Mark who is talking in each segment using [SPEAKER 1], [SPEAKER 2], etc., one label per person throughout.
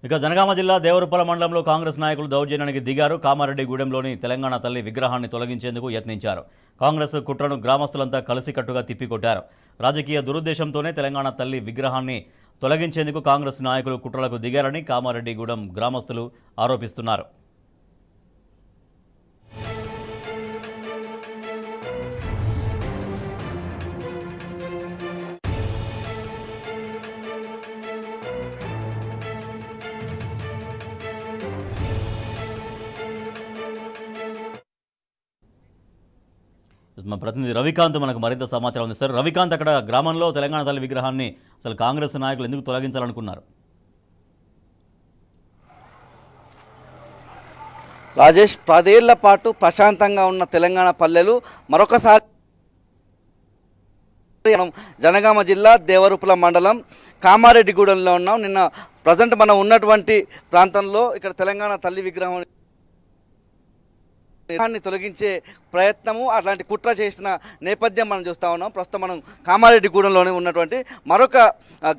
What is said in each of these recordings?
[SPEAKER 1] ఇక జనగామ జిల్లా దేవరుపల మండలంలో కాంగ్రెస్ నాయకులు దౌర్జన్యానికి దిగారు. కామారెడ్డిగూడెంలోని తెలంగాణ తల్లి విగ్రహాన్ని తొలగించేందుకు యత్నించారు. కాంగ్రెస్ కుట్రను గ్రామస్తులంతా కలిసికట్టుగా తిప్పికొట్టారు. రాజకీయ దురుద్దేశంతోనే తెలంగాణ తల్లి విగ్రహాన్ని తొలగించేందుకు కాంగ్రెస్ నాయకులు కుట్రలకు దిగారని కామారెడ్డిగూడెం గ్రామస్తులు ఆరోపిస్తున్నారు. మా ప్రతినిధి రవికాంత్ మనకు మరింత సమాచారం ఉంది. సార్ రవికాంత్, అక్కడ గ్రామంలో తెలంగాణ తల్లి విగ్రహాన్ని అసలు కాంగ్రెస్ నాయకులు ఎందుకు తొలగించాలనుకున్నారు?
[SPEAKER 2] రాజేష్, 10 ఏళ్ల పాటు ప్రశాంతంగా ఉన్న తెలంగాణ పల్లెలు మరొకసారి జనగామ జిల్లా దేవరుపల మండలం కామారెడ్డిగూడెంలో ఉన్నాం. నిన్న ప్రజెంట్ మనం ఉన్నటువంటి ప్రాంతంలో ఇక్కడ తెలంగాణ తల్లి విగ్రహాన్ని తొలగించే ప్రయత్నము అట్లాంటి కుట్ర చేసిన నేపథ్యం మనం చూస్తూ ఉన్నాం. ప్రస్తుతం మనం కామారెడ్డిగూడెంలోనే ఉన్నటువంటి మరొక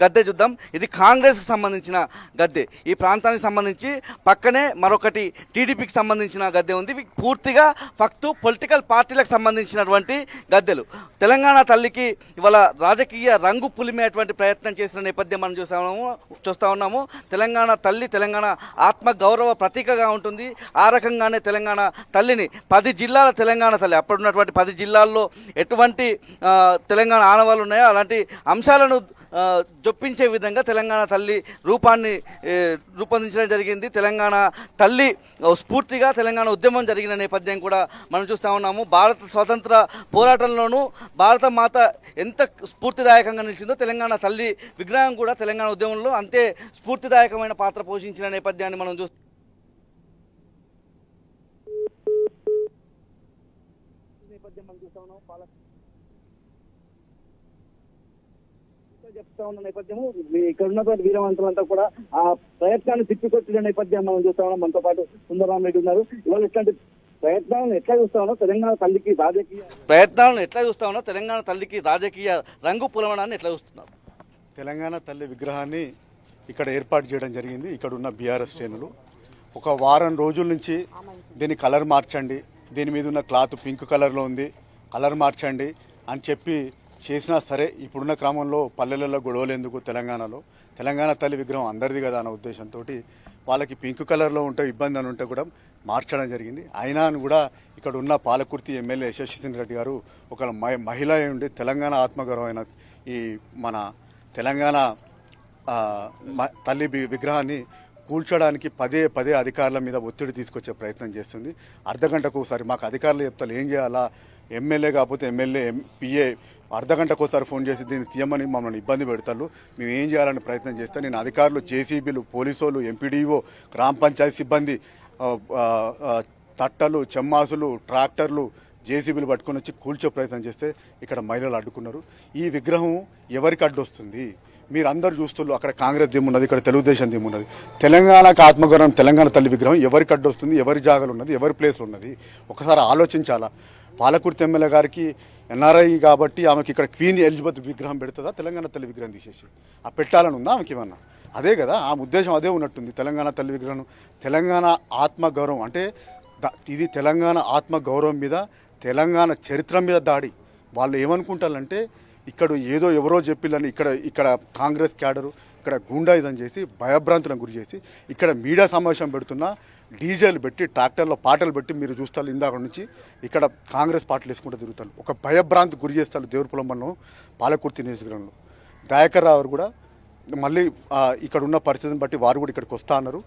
[SPEAKER 2] గద్దె చూద్దాం. ఇది కాంగ్రెస్కి సంబంధించిన గద్దె. ఈ ప్రాంతానికి సంబంధించి పక్కనే మరొకటి టీడీపీకి సంబంధించిన గద్దె ఉంది. ఇవి పూర్తిగా ఫక్తు పొలిటికల్ పార్టీలకు సంబంధించినటువంటి గద్దెలు. తెలంగాణ తల్లికి ఇవాళ రాజకీయ రంగు పులిమేటువంటి ప్రయత్నం చేసిన నేపథ్యం మనం చూస్తూ ఉన్నాము. తెలంగాణ తల్లి తెలంగాణ ఆత్మ గౌరవ ప్రతీకగా ఉంటుంది. ఆ రకంగానే తెలంగాణ తల్లిని 10 జిల్లాల తెలంగాణ తల్లి, అప్పుడున్నటువంటి 10 జిల్లాల్లో ఎటువంటి తెలంగాణ ఆనవాళ్ళు ఉన్నాయో అలాంటి అంశాలను జొప్పించే విధంగా తెలంగాణ తల్లి రూపాన్ని రూపొందించడం జరిగింది. తెలంగాణ తల్లి స్ఫూర్తిగా తెలంగాణ ఉద్యమం జరిగిన నేపథ్యం కూడా మనం చూస్తూ ఉన్నాము. భారత స్వతంత్ర పోరాటంలోనూ భారత మాత ఎంత స్ఫూర్తిదాయకంగా నిలిచిందో తెలంగాణ తల్లి విగ్రహం కూడా తెలంగాణ ఉద్యమంలో అంతే స్ఫూర్తిదాయకమైన పాత్ర పోషించిన నేపథ్యాన్ని మనం చూస్తాం. చెప్తా ఉన్న నేపథ్యము ఇక్కడ ఉన్నటువంటి వీరవంతులంతా కూడా ఆ ప్రయత్నాన్ని తిప్పికొట్టిన నేపథ్యం మనం చూస్తా ఉన్నాం. మనతో పాటు సుందరరామ్ రెడ్డి ఉన్నారు. ఇవాళ ఇట్లాంటి ప్రయత్నాలను ఎట్లా చూస్తా ఉన్నాం, తెలంగాణ తల్లికి రాజకీయ రంగు పులమడాన్ని ఎట్లా చూస్తున్నారు?
[SPEAKER 3] తెలంగాణ తల్లి విగ్రహాన్ని ఇక్కడ ఏర్పాటు చేయడం జరిగింది. ఇక్కడ ఉన్న బీఆర్ఎస్ శ్రేణులు ఒక వారం రోజుల నుంచి దీని కలర్ మార్చండి, దీని మీద ఉన్న క్లాత్ పింక్ కలర్లో ఉంది, కలర్ మార్చండి అని చెప్పి చేసినా సరే ఇప్పుడున్న క్రమంలో పల్లెలలో గొడవలు ఎందుకు, తెలంగాణ తల్లి విగ్రహం అందరిది కదా అన్న ఉద్దేశంతో వాళ్ళకి పింక్ కలర్లో ఉంటే ఇబ్బంది అని ఉంటే కూడా మార్చడం జరిగింది. అయినా కూడా ఇక్కడ ఉన్న పాలకుర్తి ఎమ్మెల్యే యశస్విని రెడ్డి గారు ఒక మహిళ ఉండి తెలంగాణ ఆత్మగౌరవమైన ఈ మన తెలంగాణ తల్లి విగ్రహాన్ని కూల్చడానికి పదే అధికారుల మీద ఒత్తిడి తీసుకొచ్చే ప్రయత్నం చేస్తుంది. అర్ధగంటకు ఒకసారి మాకు అధికారులు చెప్తారు ఏం చేయాలా, ఎమ్మెల్యే కాకపోతే ఎమ్మెల్యే పిఏ అర్ధగంటకు ఒకసారి ఫోన్ చేసి దీన్ని తీయమని మమ్మల్ని ఇబ్బంది పెడతారు. మేము ఏం చేయాలని ప్రయత్నం చేస్తే నేను అధికారులు జేసీబీలు, పోలీసులు, ఎంపీడీఓ, గ్రామ పంచాయతీ సిబ్బంది, తట్టలు, చెమ్మాసులు, ట్రాక్టర్లు, జేసీబీలు పట్టుకొని వచ్చి కూల్చే ప్రయత్నం చేస్తే ఇక్కడ మహిళలు అడ్డుకున్నారు. ఈ విగ్రహం ఎవరికి అడ్డొస్తుంది? మీరు అందరు చూస్తున్నారు. అక్కడ కాంగ్రెస్ దిమ్ము ఉన్నది, ఇక్కడ తెలుగుదేశం దిమ్ము ఉన్నది. తెలంగాణకు ఆత్మగౌరవం తెలంగాణ తల్లి విగ్రహం ఎవరికి అడ్డొస్తుంది, ఎవరి జాగాలు ఉన్నది, ఎవరి ప్లేస్లో ఉన్నది ఒకసారి ఆలోచించాలా. పాలకుర్తి ఎమ్మెల్యే గారికి ఎన్ఆర్ఐ కాబట్టి ఆమెకి ఇక్కడ క్వీన్ ఎలిజబెత్ విగ్రహం పెడుతుందా? తెలంగాణ తల్లి విగ్రహం తీసేసి ఆ పెట్టాలని ఉందా ఆమెకి ఏమన్నా? అదే కదా ఆమె ఉద్దేశం, అదే ఉన్నట్టుంది. తెలంగాణ తల్లి విగ్రహం తెలంగాణ ఆత్మగౌరవం అంటే ఇది తెలంగాణ ఆత్మగౌరవం మీద, తెలంగాణ చరిత్ర మీద దాడి. వాళ్ళు ఏమనుకుంటారంటే ఇక్కడ ఏదో ఎవరో చెప్పిల్లని ఇక్కడ కాంగ్రెస్ క్యాడరు ఇక్కడ గూండాయిజం చేసి భయభ్రాంతులను గురి చేసి ఇక్కడ మీడియా సమావేశం పెడుతున్నా డీజేలు పెట్టి ట్రాక్టర్లో పాటలు పెట్టి మీరు చూస్తారు ఇందాక నుంచి ఇక్కడ కాంగ్రెస్ పాటలు వేసుకుంటూ తిరుగుతారు. ఒక భయభ్రాంతి గురి చేస్తారు. దేవరుపల మండలం పాలకుర్తి నియోజకవర్గంలో దయాకర్ రావు కూడా మళ్ళీ ఇక్కడ ఉన్న పరిస్థితిని బట్టి వారు కూడా ఇక్కడికి వస్తా అన్నారు.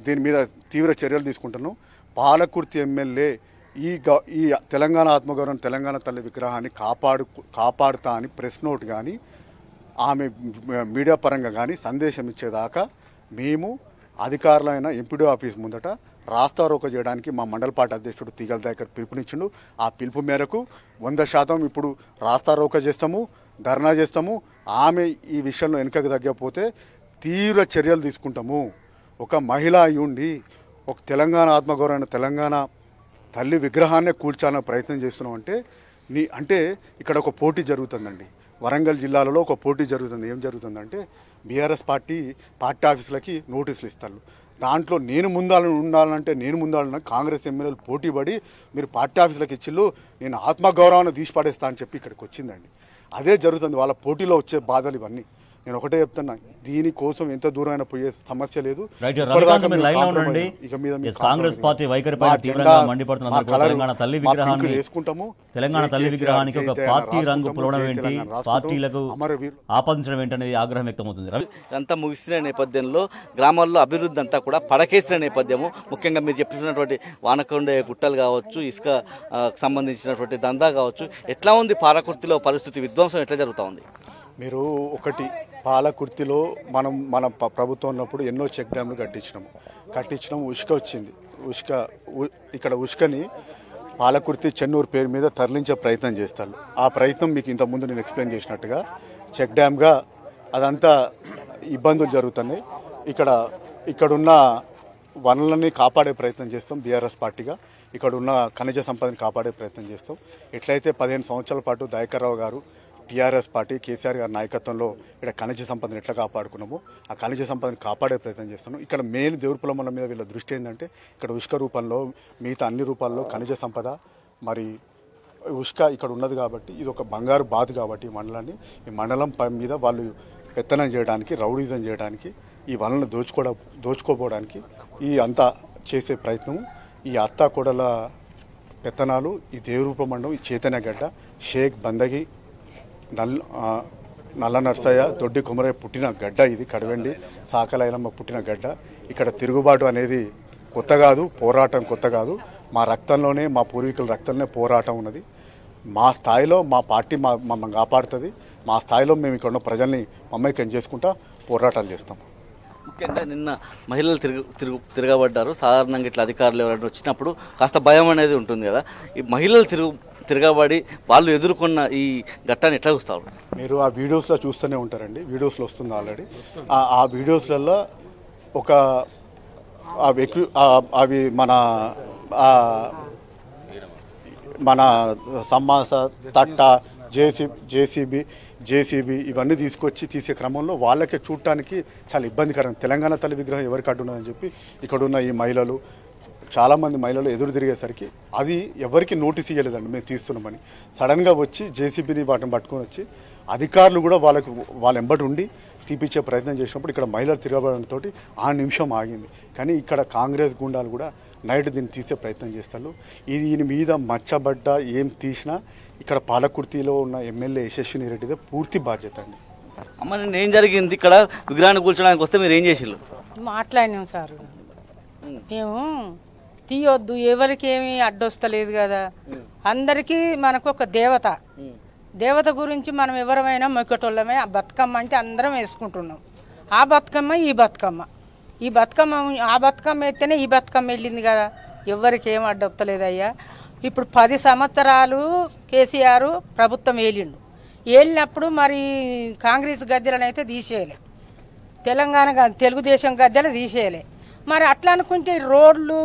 [SPEAKER 3] దీని మీద తీవ్ర చర్యలు తీసుకుంటున్నాం. పాలకుర్తి ఎమ్మెల్యే ఈ తెలంగాణ ఆత్మగౌరవం తెలంగాణ తల్లి విగ్రహాన్ని కాపాడుతా అని ప్రెస్ నోట్ కానీ ఆమె మీడియా పరంగా కానీ సందేశం ఇచ్చేదాకా మేము అధికారులైన ఎంపీడీ ఆఫీస్ ముందట రాస్తారోకో చేయడానికి మా మండల పార్టీ అధ్యక్షుడు తీగల దయాకర్ పిలుపునిచ్చిండు. ఆ పిలుపు మేరకు 100% ఇప్పుడు రాస్తారోకో చేస్తాము, ధర్నా చేస్తాము. ఆమె ఈ విషయంలో వెనుకకు తగ్గకపోతే తీవ్ర చర్యలు తీసుకుంటాము. ఒక మహిళ అయ్యుండి ఒక తెలంగాణ ఆత్మగౌరవమైన తెలంగాణ తల్లి విగ్రహాన్నే కూల్చాలనే ప్రయత్నం చేస్తున్నాం అంటే ఇక్కడ ఒక పోటీ జరుగుతుందండి. వరంగల్ జిల్లాలో ఒక పోటీ జరుగుతుంది. ఏం జరుగుతుందంటే బీఆర్ఎస్ పార్టీ ఆఫీసులకి నోటీసులు ఇస్తారు. దాంట్లో నేను ఉండాలంటే నేను ముందాలన్నా కాంగ్రెస్ ఎమ్మెల్యేలు పోటీపడి మీరు పార్టీ ఆఫీసులకు ఇచ్చిళ్ళు, నేను ఆత్మగౌరవాన్ని తీసి పడేస్తా అని చెప్పి ఇక్కడికి వచ్చిందండి. అదే జరుగుతుంది. వాళ్ళ పోటీలో వచ్చే బాధలు ఇవన్నీ. నేను ఒకటే చెప్తున్నా, దీనికోసం ఎంత దూరమైనా పోయే సమస్య లేదు.
[SPEAKER 1] కాంగ్రెస్ పార్టీ వైఖరిపై తీవ్రంగా మండిపడుతున్నారు. తెలంగాణ తల్లి విగ్రహాన్ని తెలంగాణ తల్లి విగ్రహానికి ఒక పార్టీ రంగు పులవడం ఏంటి, పార్టీలకు ఆపాదించడం ఏంటనేది ఆగ్రహం వ్యక్తమవుతుంది.
[SPEAKER 2] అంతా ముగిసిన నేపథ్యంలో గ్రామాల్లో అభివృద్ధి అంతా కూడా పడకేసిన నేపథ్యము, ముఖ్యంగా మీరు చెప్పినటువంటి వానకొండే గుట్టలు కావచ్చు, ఇసుక సంబంధించినటువంటి దందా కావచ్చు, ఎట్లా ఉంది పాలకుర్తిలో పరిస్థితి, విధ్వంసం ఎట్లా జరుగుతూ ఉంది?
[SPEAKER 3] మీరు ఒకటి, పాలకుర్తిలో మన ప్రభుత్వం ఉన్నప్పుడు ఎన్నో చెక్ డ్యామ్లు కట్టించినాము. ఉష్క వచ్చింది. ఇక్కడ ఉష్కని పాలకుర్తి చెన్నూరు పేరు మీద తరలించే ప్రయత్నం చేస్తారు. ఆ ప్రయత్నం మీకు ఇంతకుముందు నేను ఎక్స్ప్లెయిన్ చేసినట్టుగా చెక్ డ్యామ్గా అదంతా ఇబ్బందులు జరుగుతున్నాయి. ఇక్కడున్న వనరులని కాపాడే ప్రయత్నం చేస్తాం బీఆర్ఎస్ పార్టీగా. ఇక్కడ ఉన్న ఖనిజ సంపదని కాపాడే ప్రయత్నం చేస్తాం. ఎట్లయితే 15 సంవత్సరాల పాటు దయాకర్ రావు గారు టీఆర్ఎస్ పార్టీ కేసీఆర్ గారి నాయకత్వంలో ఇక్కడ ఖనిజ సంపదను ఎట్లా కాపాడుకున్నామో ఆ ఖనిజ సంపదను కాపాడే ప్రయత్నం చేస్తున్నాం. ఇక్కడ మెయిన్ దేవుర్పుల మండలం మీద వీళ్ళ దృష్టి ఏంటంటే, ఇక్కడ ఉష్క రూపంలో మిగతా అన్ని రూపాల్లో ఖనిజ సంపద మరి ఉష్క ఇక్కడ ఉన్నది కాబట్టి ఇది ఒక బంగారు బాతు కాబట్టి ఈ మండలం మీద వాళ్ళు పెత్తనం చేయడానికి, రౌడీజం చేయడానికి, ఈ వనరులను దోచుకోపోవడానికి ఈ అంతా చేసే ప్రయత్నం. ఈ అత్తా కోడల పెత్తనాలు ఈ దేవురూప మండలం, ఈ చైతన్యగడ్డ, షేక్ బందగి, నల్ల నర్సయ్య, దొడ్డి కుమరయ్య పుట్టిన గడ్డ ఇది. కడవెండి సాకలైలమ్మ పుట్టిన గడ్డ. ఇక్కడ తిరుగుబాటు అనేది కొత్త కాదు, పోరాటం కొత్త కాదు. మా రక్తంలోనే, మా పూర్వీకుల రక్తంలోనే పోరాటం ఉన్నది. మా స్థాయిలో మా పార్టీ మమ్మల్ని కాపాడుతుంది. మా స్థాయిలో మేము ఇక్కడ ఉన్న ప్రజల్ని మమైక్యం చేసుకుంటా పోరాటాలు చేస్తాం.
[SPEAKER 2] ముఖ్యంగా నిన్న మహిళలు తిరగబడ్డారు. సాధారణంగా ఇట్లా అధికారులు ఎవరైనా వచ్చినప్పుడు కాస్త భయం అనేది ఉంటుంది కదా. ఈ మహిళలు తిరగబడి వాళ్ళు ఎదుర్కొన్న ఈ ఘట్టాన్ని ఎట్లా చూస్తారు?
[SPEAKER 3] మీరు ఆ వీడియోస్లో చూస్తూనే ఉంటారండి. వీడియోస్లో వస్తుంది ఆల్రెడీ. ఆ వీడియోస్లలో ఒక అవి మన సమాస తట్ట జేసీబీ ఇవన్నీ తీసుకొచ్చి తీసే క్రమంలో వాళ్ళకే చూడటానికి చాలా ఇబ్బందికరం. తెలంగాణ తల్లి విగ్రహం ఎవరికి అడ్డున్నదని చెప్పి ఇక్కడున్న ఈ మహిళలు, చాలామంది మహిళలు ఎదురు తిరిగేసరికి అది ఎవరికి నోటీస్ ఇవ్వలేదండి మేము తీస్తున్నామని. సడన్గా వచ్చి జేసీబీని వాటిని పట్టుకొని వచ్చి అధికారులు కూడా వాళ్ళ ఎంబడి ఉండి తీపిచ్చే ప్రయత్నం చేసినప్పుడు ఇక్కడ మహిళలు తిరగబడంతో ఆ నిమిషం ఆగింది. కానీ ఇక్కడ కాంగ్రెస్ గుండాలు కూడా నైట్ దీన్ని తీసే ప్రయత్నం చేస్తారు. దీని మీద మచ్చబడ్డ ఏం తీసినా ఇక్కడ పాలకుర్తిలో ఉన్న ఎమ్మెల్యే యశస్విని రెడ్డిదే పూర్తి బాధ్యత అండి.
[SPEAKER 2] అమ్మ, ఏం జరిగింది ఇక్కడ? విగ్రహాన్ని కూర్చోడానికి వస్తే మీరు ఏం చేసిళ్ళు?
[SPEAKER 4] మాట్లాడినాం సార్. మేము తీయొద్దు, ఎవరికి ఏమి అడ్డొస్తలేదు కదా. అందరికీ మనకు ఒక దేవత గురించి మనం ఎవరమైనా మొక్కటోళ్ళమే. ఆ బతుకమ్మ అంటే అందరం వేసుకుంటున్నాం. ఆ బతుకమ్మ ఆ బతుకమ్మ ఎత్తేనే ఈ బతుకమ్మ వెళ్ళింది కదా. ఎవరికి ఏం అడ్డొస్తలేదయ్యా. ఇప్పుడు 10 సంవత్సరాలు కేసీఆర్ ప్రభుత్వం ఏలినప్పుడు మరి కాంగ్రెస్ గద్దెలను అయితే తీసేయలే, తెలుగుదేశం గద్దెలు తీసేయలే. మరి అట్లా అనుకుంటే రోడ్లు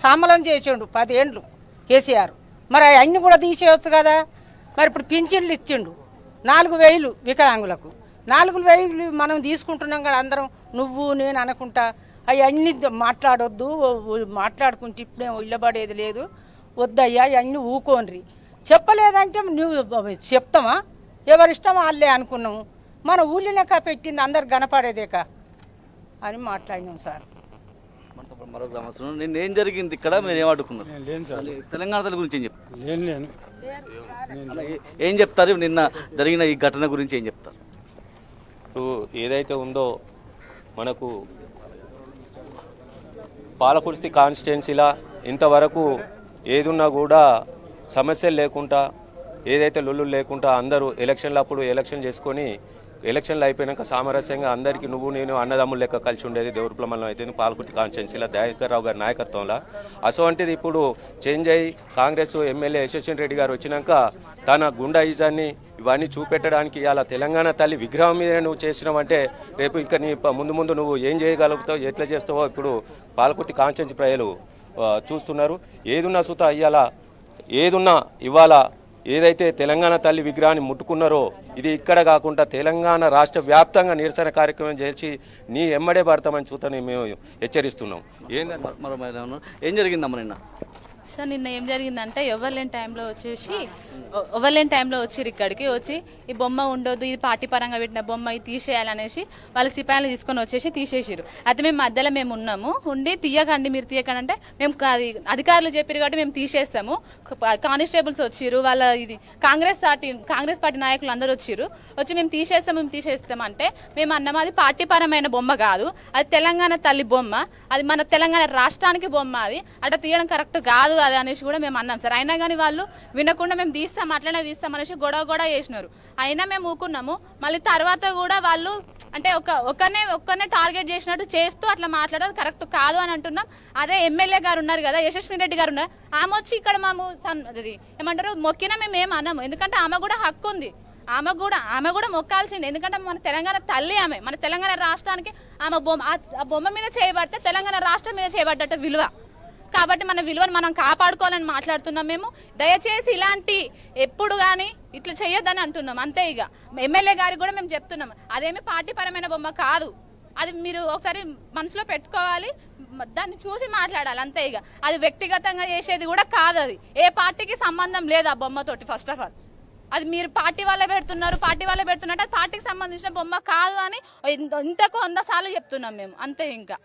[SPEAKER 4] సామలం చేసిండు 10 ఏండ్లు కేసీఆర్. మరి అన్నీ కూడా తీసేయచ్చు కదా. మరి ఇప్పుడు పింఛన్లు ఇచ్చిండు 4,000 వికలాంగులకు. 4,000 మనం తీసుకుంటున్నాం కదా అందరం, నువ్వు నేను అనుకుంటా. అవన్నీ మాట్లాడొద్దు, మాట్లాడుకుంటే ఇప్పుడే ఇళ్ళబడేది లేదు, వద్దయ్యా అవన్నీ ఊకోన్రి. చెప్పలేదంటే నువ్వు చెప్తామా? ఎవరిష్టం వాళ్ళే అనుకున్నాము. మన ఊళ్ళోనేక పెట్టింది అందరు కనపడేదేక అని మాట్లాడినాం సార్.
[SPEAKER 2] మరో గ్రామస్తులు, నేను ఏం జరిగింది ఇక్కడ, మీరు ఏం అడుగుతున్నారు? తెలంగాణ తల్లి గురించి ఏం చెప్తారు? ఏం చెప్తారు? నిన్న జరిగిన ఈ ఘటన గురించి ఏం చెప్తారు?
[SPEAKER 5] ఏదైతే ఉందో మనకు పాలకుర్తి కాన్స్టిట్యున్సీలా ఇంతవరకు ఏదున్నా కూడా సమస్యలు లేకుండా, ఏదైతే లొల్లులు లేకుండా అందరూ ఎలక్షన్లప్పుడు ఎలక్షన్ చేసుకొని ఎలక్షన్లు అయిపోయాక సామరస్యంగా అందరికీ నువ్వు నేను అన్నదమ్ములు లెక్క కలిసి ఉండేది దేవుర్పుల మండలం అయితే పాలకుర్తి కాన్స్టిట్యున్సీలో దయాకర్ రావు గారి నాయకత్వంలో. అటువంటిది ఇప్పుడు చేంజ్ అయ్యి కాంగ్రెస్ ఎమ్మెల్యే యశస్విని రెడ్డి గారు వచ్చినాక తన గుండాయిజాన్ని ఇవన్నీ చూపెట్టడానికి ఇలా తెలంగాణ తల్లి విగ్రహం మీద నువ్వు చేసినావంటే రేపు ఇంకా నీ ముందు నువ్వు ఏం చేయగలుగుతావు, ఎట్లా చేస్తావో ఇప్పుడు పాలకుర్తి కాన్స్టిట్యున్సీ ప్రజలు చూస్తున్నారు. ఏదున్నా సుత ఇవాళ ఏదైతే తెలంగాణ తల్లి విగ్రహాన్ని ముట్టుకున్నారో ఇది ఇక్కడ కాకుండా తెలంగాణ రాష్ట్ర వ్యాప్తంగా నిరసన కార్యక్రమం చేసి నీ ఎమ్మడే పడతామని చూతని మేము హెచ్చరిస్తున్నాం. ఏంటంటే
[SPEAKER 2] మరో ఏం జరిగిందమ్మ నిన్న?
[SPEAKER 6] సార్ నిన్న ఏం జరిగిందంటే ఎవరులేని టైంలో వచ్చిర్రు ఇక్కడికి వచ్చి ఈ బొమ్మ ఉండొద్దు, ఇది పార్టీ పరంగా పెట్టిన బొమ్మ, ఇది తీసేయాలనేసి వాళ్ళు సిపాయిలు తీసుకొని వచ్చేసి తీసేసిరు. అయితే మేము మధ్యలో మేము ఉన్నాము, ఉండి తీయకండి మీరు తీయకండి అంటే మేము అది అధికారులు చెప్పారు కాబట్టి మేము తీసేస్తాము. కానిస్టేబుల్స్ వచ్చిర్రు, వాళ్ళ ఇది కాంగ్రెస్ పార్టీ నాయకులు అందరూ వచ్చిర్రు, వచ్చి మేము తీసేస్తాం అంటే మేము అన్నాము అది పార్టీ పరమైన బొమ్మ కాదు, అది తెలంగాణ తల్లి బొమ్మ, అది మన తెలంగాణ రాష్ట్రానికి బొమ్మ, అది అట్లా తీయడం కరెక్ట్ కాదు అది అనేసి కూడా మేము అన్నాం సార్. అయినా కానీ వాళ్ళు వినకుండా మేము అట్లనే తీస్తాం అనేసి గొడవ చేసినారు. అయినా మేము ఊకున్నాము. మళ్ళీ తర్వాత కూడా వాళ్ళు అంటే ఒక్కనే టార్గెట్ చేసినట్టు చేస్తూ అట్లా మాట్లాడదు కరెక్ట్ కాదు అని అంటున్నాం. అదే ఎమ్మెల్యే గారు ఉన్నారు కదా, యశస్విని రెడ్డి గారు ఉన్నారు, ఆమె వచ్చి ఇక్కడ మేము అది ఏమంటారు మొక్కినా మేము ఏం అన్నాము, ఎందుకంటే ఆమె కూడా హక్కు ఉంది, ఆమె కూడా మొక్కాల్సింది, ఎందుకంటే మన తెలంగాణ తల్లి ఆమె, మన తెలంగాణ రాష్ట్రానికి ఆమె ఆ బొమ్మ మీద చేయబడితే తెలంగాణ రాష్ట్రం మీద చేయబడ్డట్టు విలువ, కాబట్టి మన విలువను మనం కాపాడుకోవాలని మాట్లాడుతున్నాం. మేము దయచేసి ఇలాంటి ఎప్పుడు కానీ ఇట్లా చేయొద్దని అంటున్నాం అంతే. ఇక ఎమ్మెల్యే గారికి కూడా మేము చెప్తున్నాం అదేమి పార్టీ పరమైన బొమ్మ కాదు, అది మీరు ఒకసారి మనసులో పెట్టుకోవాలి, దాన్ని చూసి మాట్లాడాలి అంతే. ఇక అది వ్యక్తిగతంగా చేసేది కూడా కాదు, అది ఏ పార్టీకి సంబంధం లేదు ఆ బొమ్మతోటి. ఫస్ట్ ఆఫ్ ఆల్ అది మీరు పార్టీ వాళ్ళే పెడుతున్నట్టు అది పార్టీకి సంబంధించిన బొమ్మ కాదు అని ఇంతకు 100 సార్లు చెప్తున్నాం మేము అంతే. ఇంకా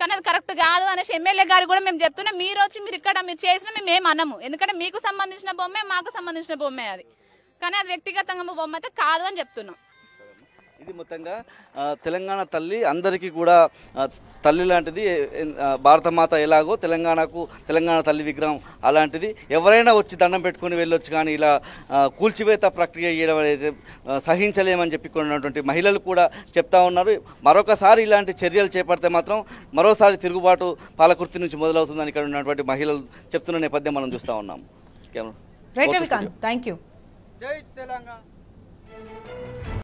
[SPEAKER 6] కానీ అది కరెక్ట్ కాదు అనేసి ఎమ్మెల్యే గారు కూడా మేము చెప్తున్నాం. మీరు వచ్చి మీరు ఇక్కడ మీరు చేసినా మేము ఏం అనము, ఎందుకంటే మీకు సంబంధించిన బొమ్మే మాకు సంబంధించిన బొమ్మే అది, కానీ అది వ్యక్తిగతంగా బొమ్మ అయితే కాదు అని చెప్తున్నాం.
[SPEAKER 2] ఇది మొత్తంగా తెలంగాణ తల్లి అందరికీ కూడా తల్లి లాంటిది. భారతమాత ఎలాగో తెలంగాణ తల్లి విగ్రహం అలాంటిది. ఎవరైనా వచ్చి దండం పెట్టుకుని వెళ్ళొచ్చు, కానీ ఇలా కూల్చివేత ప్రక్రియ చేయడం అనేది సహించలేమని చెప్పుకున్నటువంటి మహిళలు కూడా చెప్తా ఉన్నారు. మరొకసారి ఇలాంటి చర్యలు చేపడితే మాత్రం మరోసారి తిరుగుబాటు పాలకుర్తి నుంచి మొదలవుతుందని ఇక్కడ ఉన్నటువంటి మహిళలు చెప్తున్న నేపథ్యం మనం చూస్తూ ఉన్నాం.
[SPEAKER 7] Right Ravikanth, thank you.
[SPEAKER 2] జై తెలంగాణ.